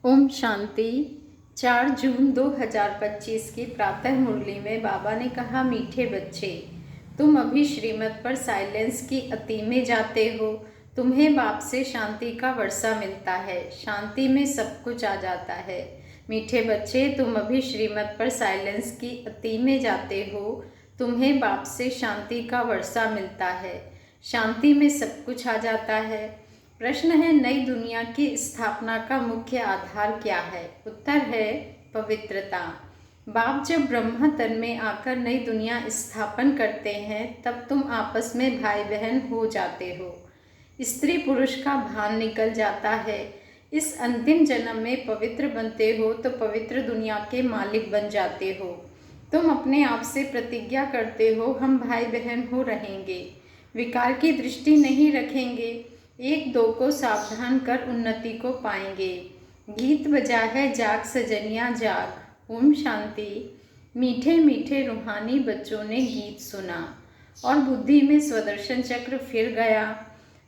ओम शांति। 4 जून 2025 की प्रातः मुरली में बाबा ने कहा, मीठे बच्चे, तुम अभी श्रीमत पर साइलेंस की अति में जाते हो। तुम्हें बाप से शांति का वर्षा मिलता है। शांति में सब कुछ आ जाता है। मीठे बच्चे, तुम अभी श्रीमत पर साइलेंस की अति में जाते हो। तुम्हें बाप से शांति का वर्षा मिलता है। शांति में सब कुछ आ जाता है। प्रश्न है, नई दुनिया की स्थापना का मुख्य आधार क्या है? उत्तर है पवित्रता। बाप जब ब्रह्म तन में आकर नई दुनिया स्थापन करते हैं तब तुम आपस में भाई बहन हो जाते हो। स्त्री पुरुष का भान निकल जाता है। इस अंतिम जन्म में पवित्र बनते हो तो पवित्र दुनिया के मालिक बन जाते हो। तुम अपने आप से प्रतिज्ञा करते हो, हम भाई बहन हो रहेंगे, विकार की दृष्टि नहीं रखेंगे, एक दो को सावधान कर उन्नति को पाएंगे। गीत बजा है जाग सजनिया जाग। ओम शांति। मीठे मीठे रूहानी बच्चों ने गीत सुना और बुद्धि में स्वदर्शन चक्र फिर गया।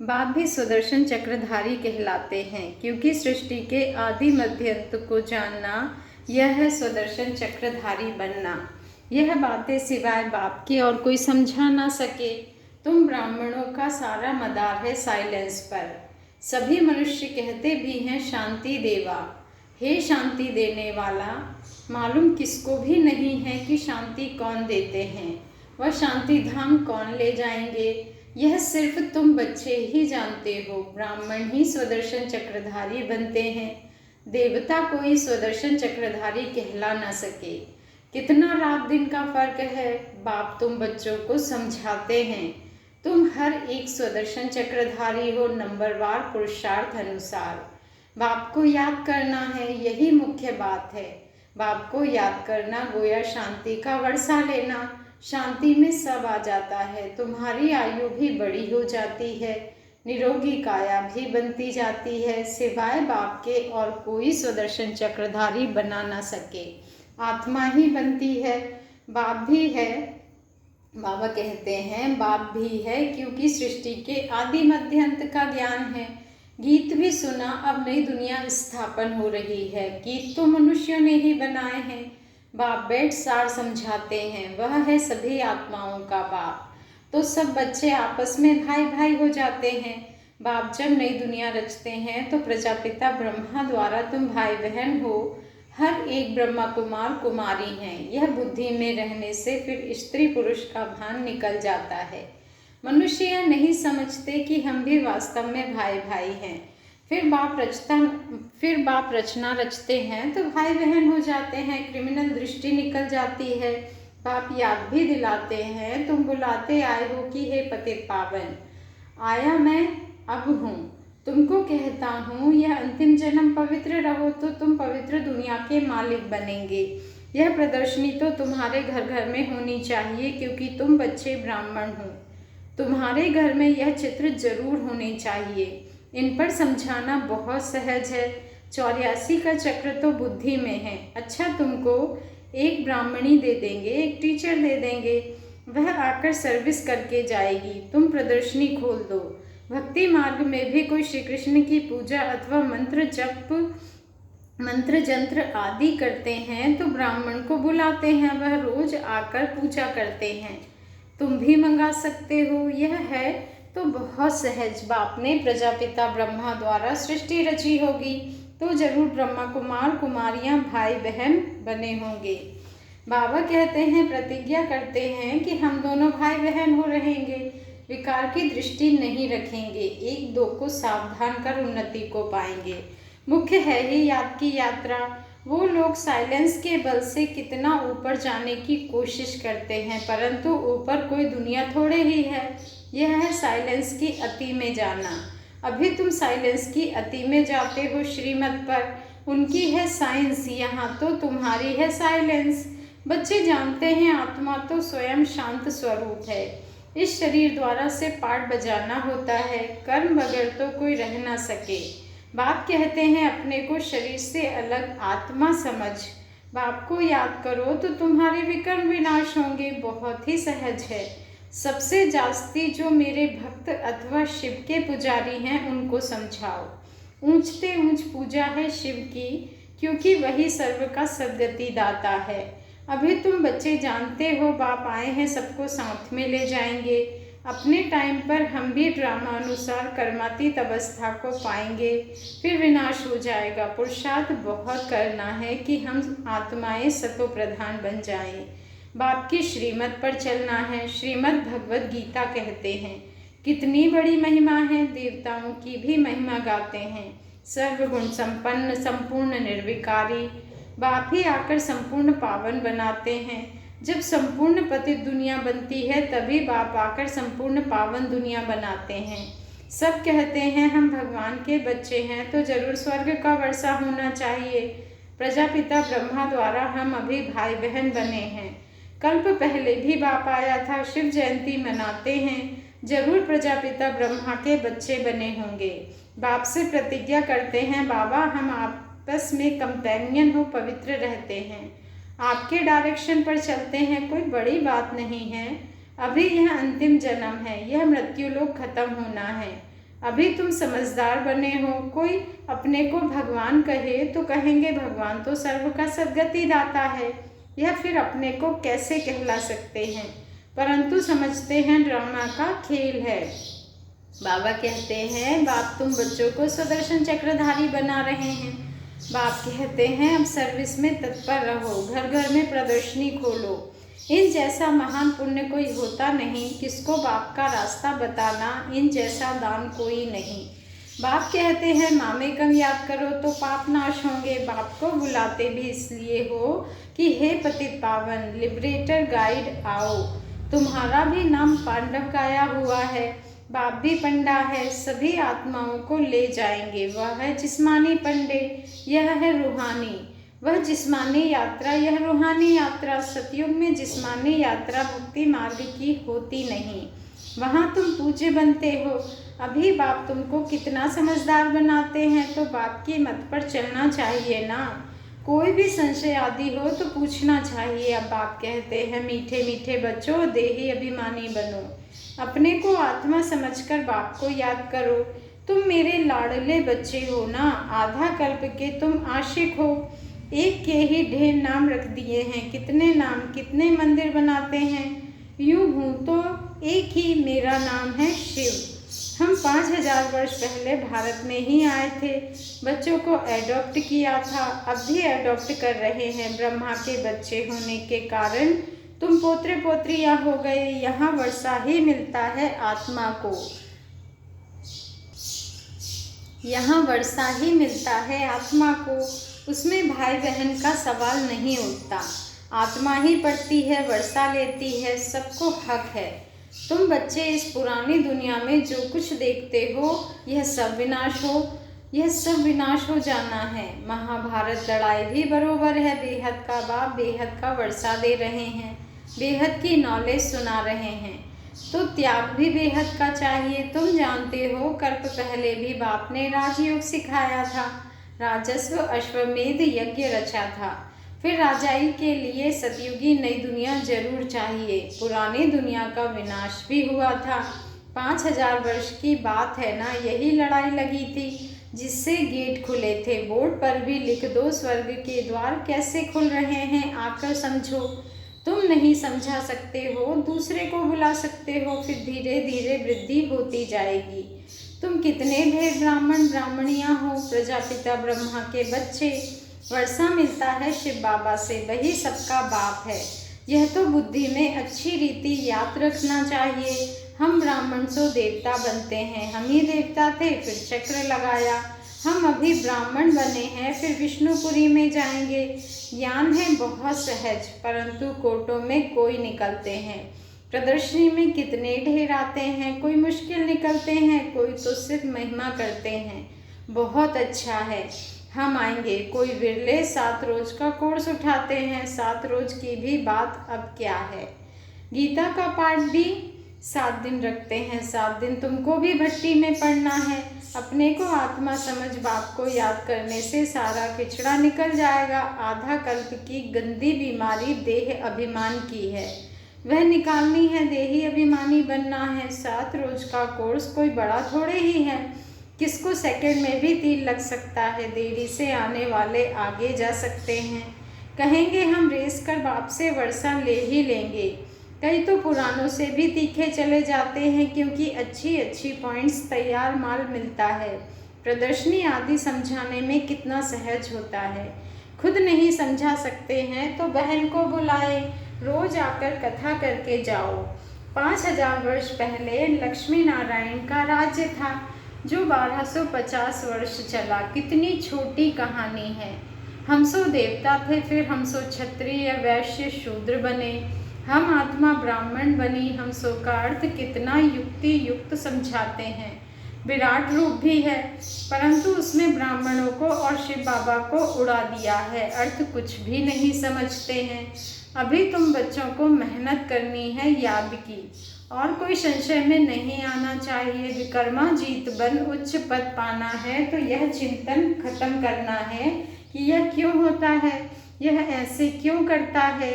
बाप भी स्वदर्शन चक्रधारी कहलाते हैं, क्योंकि सृष्टि के आदि मध्य अंत को जानना यह है स्वदर्शन चक्रधारी बनना। यह बातें सिवाय बाप की और कोई समझा ना सके। तुम ब्राह्मणों का सारा मदार है साइलेंस पर। सभी मनुष्य कहते भी हैं शांति देवा। हे शांति देने वाला, मालूम किसको भी नहीं है कि शांति कौन देते हैं, वह शांति धाम कौन ले जाएंगे। यह सिर्फ तुम बच्चे ही जानते हो। ब्राह्मण ही स्वदर्शन चक्रधारी बनते हैं। देवता कोई स्वदर्शन चक्रधारी कहला न सके। कितना रात दिन का फर्क है। बाप तुम बच्चों को समझाते हैं। तुम हर एक स्वदर्शन चक्रधारी हो, नंबरवार पुरुषार्थ अनुसार। बाप को याद करना है, यही मुख्य बात है। बाप को याद करना गोया शांति का वर्षा लेना। शांति में सब आ जाता है। तुम्हारी आयु भी बड़ी हो जाती है, निरोगी काया भी बनती जाती है। सिवाय बाप के और कोई स्वदर्शन चक्रधारी बना ना सके। आत्मा ही बनती है। बाप भी है। बाबा कहते हैं बाप भी है, क्योंकि सृष्टि के आदि मध्य अंत का ज्ञान है। गीत भी सुना, अब नई दुनिया स्थापन हो रही है। गीत तो मनुष्यों ने ही बनाए हैं। बाप बैठ सार समझाते हैं, वह है सभी आत्माओं का बाप। तो सब बच्चे आपस में भाई भाई हो जाते हैं। बाप जब नई दुनिया रचते हैं तो प्रजापिता ब्रह्मा द्वारा तुम भाई बहन हो। हर एक ब्रह्मा कुमार कुमारी हैं। यह बुद्धि में रहने से फिर स्त्री पुरुष का भान निकल जाता है। मनुष्य यह नहीं समझते कि हम भी वास्तव में भाई भाई हैं। फिर बाप रचना रचते हैं तो भाई बहन हो जाते हैं। क्रिमिनल दृष्टि निकल जाती है। बाप याद भी दिलाते हैं, तुम बुलाते आए हो कि हे पतित पावन, आया मैं अब हूँ। तुमको कहता हूँ, यह अंतिम जन्म पवित्र रहो तो तुम पवित्र दुनिया के मालिक बनेंगे। यह प्रदर्शनी तो तुम्हारे घर घर में होनी चाहिए, क्योंकि तुम बच्चे ब्राह्मण हो। तुम्हारे घर में यह चित्र जरूर होने चाहिए। इन पर समझाना बहुत सहज है। 84 का चक्र तो बुद्धि में है। अच्छा, तुमको एक ब्राह्मणी दे देंगे, एक टीचर दे देंगे, वह आकर सर्विस करके जाएगी। तुम प्रदर्शनी खोल दो। भक्ति मार्ग में भी कोई श्री कृष्ण की पूजा अथवा मंत्र जप, मंत्र जंत्र आदि करते हैं तो ब्राह्मण को बुलाते हैं, वह रोज आकर पूजा करते हैं। तुम भी मंगा सकते हो। यह है तो बहुत सहज। बाप ने प्रजापिता ब्रह्मा द्वारा सृष्टि रची होगी तो जरूर ब्रह्मा कुमार कुमारियां भाई बहन बने होंगे। बाबा कहते हैं, प्रतिज्ञा करते हैं कि हम दोनों भाई बहन हो रहेंगे, विकार की दृष्टि नहीं रखेंगे, एक दो को सावधान कर उन्नति को पाएंगे। मुख्य है ही याद की यात्रा। वो लोग साइलेंस के बल से कितना ऊपर जाने की कोशिश करते हैं, परंतु ऊपर कोई दुनिया थोड़े ही है। यह है साइलेंस की अति में जाना। अभी तुम साइलेंस की अति में जाते हो श्रीमत पर। उनकी है साइंस, यहाँ तो तुम्हारी है साइलेंस। बच्चे जानते हैं आत्मा तो स्वयं शांत स्वरूप है। इस शरीर द्वारा से पाठ बजाना होता है, कर्म बगैर तो कोई रह ना सके। बाप कहते हैं, अपने को शरीर से अलग आत्मा समझ। बाप को याद करो तो तुम्हारे विकर्म विनाश होंगे। बहुत ही सहज है। सबसे जास्ती जो मेरे भक्त अथवा शिव के पुजारी हैं उनको समझाओ। ऊंचते ऊंच पूजा है शिव की, क्योंकि वही सर्व का सद्गति दाता है। अभी तुम बच्चे जानते हो बाप आए हैं सबको साथ में ले जाएंगे। अपने टाइम पर हम भी ड्रामा अनुसार कर्मातीत अवस्था को पाएंगे, फिर विनाश हो जाएगा। पुरुषार्थ बहुत करना है कि हम आत्माएं सतो प्रधान बन जाएं। बाप की श्रीमत पर चलना है। श्रीमद् भगवद गीता कहते हैं कितनी बड़ी महिमा है, देवताओं की भी महिमा गाते हैं। सर्वगुण संपन्न संपूर्ण निर्विकारी बाप ही आकर संपूर्ण पावन बनाते हैं। जब संपूर्ण पतित दुनिया बनती है तभी बाप आकर संपूर्ण पावन दुनिया बनाते हैं। सब कहते हैं हम भगवान के बच्चे हैं तो जरूर स्वर्ग का वर्षा होना चाहिए। प्रजापिता ब्रह्मा द्वारा हम अभी भाई बहन बने हैं। कल्प पहले भी बाप आया था, शिव जयंती मनाते हैं, जरूर प्रजापिता ब्रह्मा के बच्चे बने होंगे। बाप से प्रतिज्ञा करते हैं बाबा हम आपस में कंपेनियन हो, पवित्र रहते हैं, आपके डायरेक्शन पर चलते हैं, कोई बड़ी बात नहीं है। अभी यह अंतिम जन्म है, यह मृत्यु लोक खत्म होना है। अभी तुम समझदार बने हो। कोई अपने को भगवान कहे तो कहेंगे भगवान तो सर्व का सद्गति दाता है, यह फिर अपने को कैसे कहला सकते हैं, परंतु समझते हैं ड्रामा का खेल है। बाबा कहते हैं बाप तुम बच्चों को सुदर्शन चक्रधारी बना रहे हैं। बाप कहते हैं अब सर्विस में तत्पर रहो, घर घर में प्रदर्शनी खोलो। इन जैसा महान पुण्य कोई होता नहीं, किसको बाप का रास्ता बताना, इन जैसा दान कोई नहीं। बाप कहते हैं मामे कम याद करो तो पाप नाश होंगे। बाप को बुलाते भी इसलिए हो कि हे पतित पावन लिबरेटर गाइड आओ। तुम्हारा भी नाम पांडव गाया हुआ है, बाप भी पंडा है, सभी आत्माओं को ले जाएंगे। वह है जिस्मानी पंडे, यह है रूहानी। वह जिस्मानी यात्रा, यह रूहानी यात्रा। सतयुग में जिस्मानी यात्रा भक्ति मार्ग की होती नहीं, वहाँ तुम पूज्य बनते हो। अभी बाप तुमको कितना समझदार बनाते हैं, तो बाप की मत पर चलना चाहिए ना। कोई भी संशय आदि हो तो पूछना चाहिए। अब बाप कहते हैं मीठे मीठे बच्चों देही अभिमानी बनो, अपने को आत्मा समझकर बाप को याद करो। तुम मेरे लाडले बच्चे हो ना, आधा कल्प के तुम आशिक हो। एक के ही ढेर नाम रख दिए हैं, कितने नाम कितने मंदिर बनाते हैं। यूं हूँ तो एक ही मेरा नाम है शिव। हम 5000 वर्ष पहले भारत में ही आए थे, बच्चों को एडॉप्ट किया था, अब भी एडॉप्ट कर रहे हैं। ब्रह्मा के बच्चे होने के कारण तुम पोत्रे पोत्रियां हो गए। यहाँ वर्षा ही मिलता है आत्मा को, यहाँ वर्षा ही मिलता है आत्मा को, उसमें भाई बहन का सवाल नहीं उठता। आत्मा ही पढ़ती है, वर्षा लेती है, सबको हक है। तुम बच्चे इस पुरानी दुनिया में जो कुछ देखते हो यह सब विनाश हो, यह सब विनाश हो जाना है। महाभारत लड़ाई भी बरोबर है। बेहद का बाप बेहद का वर्षा दे रहे हैं, बेहद की नॉलेज सुना रहे हैं, तो त्याग भी बेहद का चाहिए। तुम जानते हो कल्प पहले भी बाप ने राजयोग सिखाया था, राजस्व अश्वमेध यज्ञ रचा था। फिर राजाई के लिए सतयुगी नई दुनिया जरूर चाहिए। पुरानी दुनिया का विनाश भी हुआ था, 5000 वर्ष की बात है ना। यही लड़ाई लगी थी जिससे गेट खुले थे। बोर्ड पर भी लिख दो स्वर्ग के द्वार कैसे खुल रहे हैं, आकर समझो। तुम नहीं समझा सकते हो, दूसरे को बुला सकते हो, फिर धीरे धीरे वृद्धि होती जाएगी। तुम कितने ढेर ब्राह्मण ब्राह्मणियाँ हो, प्रजापिता ब्रह्मा के बच्चे। वर्षा मिलता है शिव बाबा से, वही सबका बाप है। यह तो बुद्धि में अच्छी रीति याद रखना चाहिए। हम ब्राह्मण से देवता बनते हैं, हम ही देवता थे फिर चक्र लगाया। हम अभी ब्राह्मण बने हैं, फिर विष्णुपुरी में जाएंगे। ज्ञान है बहुत सहज, परंतु कोटों में कोई निकलते हैं। प्रदर्शनी में कितने ढेर आते हैं, कोई मुश्किल निकलते हैं, कोई तो सिर्फ महिमा करते हैं। बहुत अच्छा है, हम आएंगे। कोई विरले 7 रोज का कोर्स उठाते हैं, 7 रोज की भी बात अब क्या है। गीता का पाठ भी 7 दिन रखते हैं, 7 दिन तुमको भी भट्टी में पढ़ना है। अपने को आत्मा समझ बाप को याद करने से सारा किचड़ा निकल जाएगा। आधा कल्प की गंदी बीमारी देह अभिमान की है, वह निकालनी है। देही अभिमानी बनना है। 7 रोज का कोर्स कोई बड़ा थोड़े ही है। किसको सेकंड में भी तीर लग सकता है, देरी से आने वाले आगे जा सकते हैं। कहेंगे हम रेस कर बाप से वर्षा ले ही लेंगे। कई तो पुरानों से भी तीखे चले जाते हैं, क्योंकि अच्छी अच्छी पॉइंट्स तैयार माल मिलता है। प्रदर्शनी आदि समझाने में कितना सहज होता है। खुद नहीं समझा सकते हैं तो बहन को बुलाए, रोज आकर कथा करके जाओ। 5000 वर्ष पहले लक्ष्मी नारायण का राज्य था, जो 1250 वर्ष चला। कितनी छोटी कहानी है। हम सो देवता थे, फिर हम सो क्षत्रिय वैश्य शूद्र बने, हम आत्मा ब्राह्मण बनी। हम सो का अर्थ कितना युक्ति युक्त समझाते हैं। विराट रूप भी है, परंतु उसमें ब्राह्मणों को और शिव बाबा को उड़ा दिया है। अर्थ कुछ भी नहीं समझते हैं। अभी तुम बच्चों को मेहनत करनी है याद की, और कोई संशय में नहीं आना चाहिए। विकर्मा जीत बन उच्च पद पाना है, तो यह चिंतन खत्म करना है कि यह क्यों होता है, यह ऐसे क्यों करता है।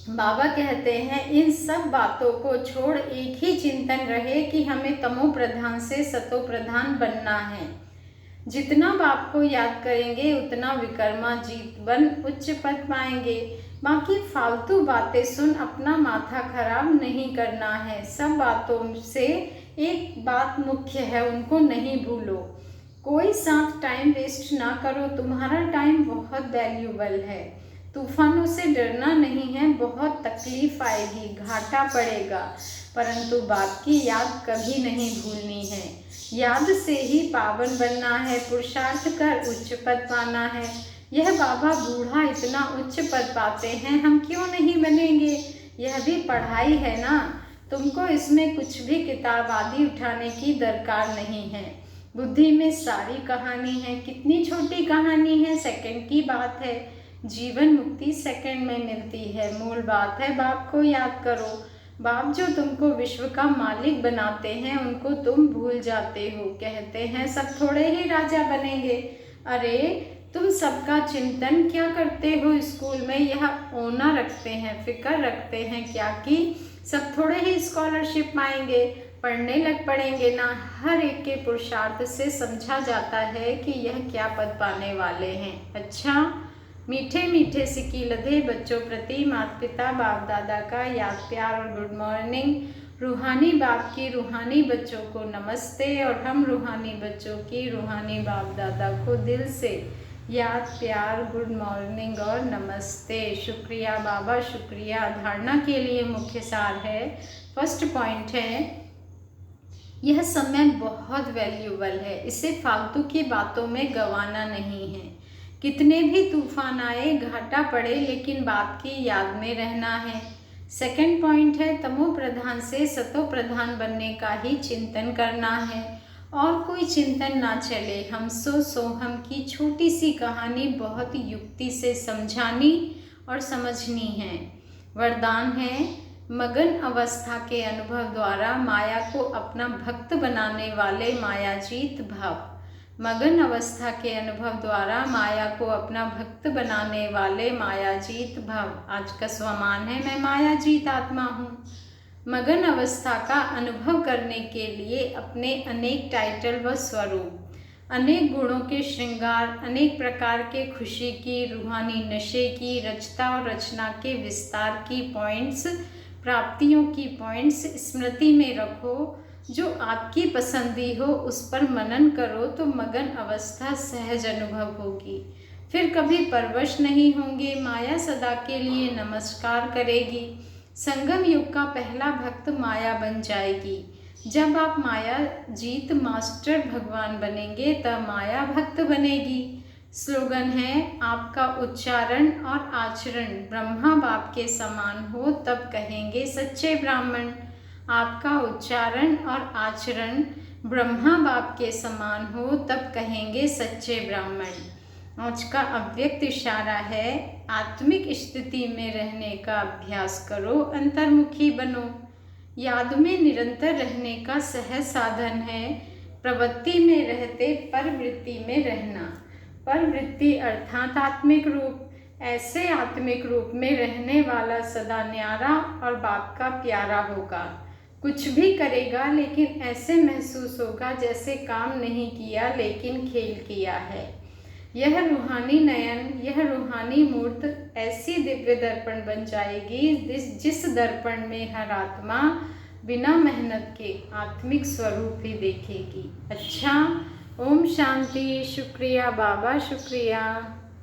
बाबा कहते हैं इन सब बातों को छोड़ एक ही चिंतन रहे कि हमें तमो प्रधान से सतो प्रधान बनना है। जितना बाप को याद करेंगे उतना विकर्मा जीत बन उच्च पद पाएंगे। बाकी फालतू बातें सुन अपना माथा खराब नहीं करना है। सब बातों से एक बात मुख्य है, उनको नहीं भूलो। कोई साथ टाइम वेस्ट ना करो, तुम्हारा टाइम बहुत वैल्यूबल है। तूफानों से डरना नहीं है, बहुत तकलीफ आएगी, घाटा पड़ेगा, परंतु बाप की याद कभी नहीं भूलनी है। याद से ही पावन बनना है, पुरुषार्थ कर उच्च पद पाना है। यह बाबा बूढ़ा इतना उच्च पद पाते हैं, हम क्यों नहीं बनेंगे। यह भी पढ़ाई है ना, तुमको इसमें कुछ भी किताब आदि उठाने की दरकार नहीं है। बुद्धि में सारी कहानी है। कितनी छोटी कहानी है, सेकंड की बात है। जीवन मुक्ति सेकंड में मिलती है। मूल बात है बाप को याद करो। बाप जो तुमको विश्व का मालिक बनाते हैं, उनको तुम भूल जाते हो। कहते हैं सब थोड़े ही राजा बनेंगे। अरे तुम सबका चिंतन क्या करते हो स्कूल में, यह ओना रखते हैं, फिक्र रखते हैं क्या कि सब थोड़े ही स्कॉलरशिप पाएंगे, पढ़ने लग पड़ेंगे ना। हर एक के पुरुषार्थ से समझा जाता है कि यह क्या पद पाने वाले हैं। अच्छा, मीठे मीठे सिक्की लदे बच्चों प्रति माता पिता बाप दादा का याद प्यार और गुड मॉर्निंग। रूहानी बाप की रूहानी बच्चों को नमस्ते, और हम रूहानी बच्चों की रूहानी बाप दादा को दिल से याद प्यार गुड मॉर्निंग और नमस्ते। शुक्रिया बाबा, शुक्रिया। धारणा के लिए मुख्य सार है, फर्स्ट पॉइंट है, यह समय बहुत वैल्यूबल है, इसे फालतू की बातों में गंवाना नहीं है। कितने भी तूफान आए, घाटा पड़े, लेकिन बाप की याद में रहना है। सेकंड पॉइंट है, तमो प्रधान से सतो प्रधान बनने का ही चिंतन करना है, और कोई चिंतन ना चले। हम सो सोहम की छोटी सी कहानी बहुत युक्ति से समझानी और समझनी है। वरदान है, मगन अवस्था के अनुभव द्वारा माया को अपना भक्त बनाने वाले मायाजीत भव। मगन अवस्था के अनुभव द्वारा माया को अपना भक्त बनाने वाले मायाजीत भव। आज का स्वमान है, मैं मायाजीत आत्मा हूँ। मगन अवस्था का अनुभव करने के लिए अपने अनेक टाइटल व स्वरूप, अनेक गुणों के श्रृंगार, अनेक प्रकार के खुशी की, रूहानी नशे की, रचता और रचना के विस्तार की पॉइंट्स, प्राप्तियों की पॉइंट्स स्मृति में रखो। जो आपकी पसंदी हो उस पर मनन करो तो मगन अवस्था सहज अनुभव होगी। फिर कभी परवश नहीं होंगे। माया सदा के लिए नमस्कार करेगी। संगम युग का पहला भक्त माया बन जाएगी। जब आप माया जीत मास्टर भगवान बनेंगे तब माया भक्त बनेगी। स्लोगन है, आपका उच्चारण और आचरण ब्रह्मा बाप के समान हो तब कहेंगे सच्चे ब्राह्मण। आपका उच्चारण और आचरण ब्रह्मा बाप के समान हो तब कहेंगे सच्चे ब्राह्मण। आज का अव्यक्त इशारा है, आत्मिक स्थिति में रहने का अभ्यास करो, अंतर्मुखी बनो। याद में निरंतर रहने का सहज साधन है, प्रवृत्ति में रहते परवृत्ति में रहना। परवृत्ति अर्थात आत्मिक रूप। ऐसे आत्मिक रूप में रहने वाला सदा न्यारा और बाप का प्यारा होगा। कुछ भी करेगा लेकिन ऐसे महसूस होगा जैसे काम नहीं किया लेकिन खेल किया है। यह रूहानी नयन, यह रूहानी मूर्त ऐसी दिव्य दर्पण बन जाएगी जिस दर्पण में हर आत्मा बिना मेहनत के आत्मिक स्वरूप ही देखेगी। अच्छा, ओम शांति। शुक्रिया बाबा, शुक्रिया।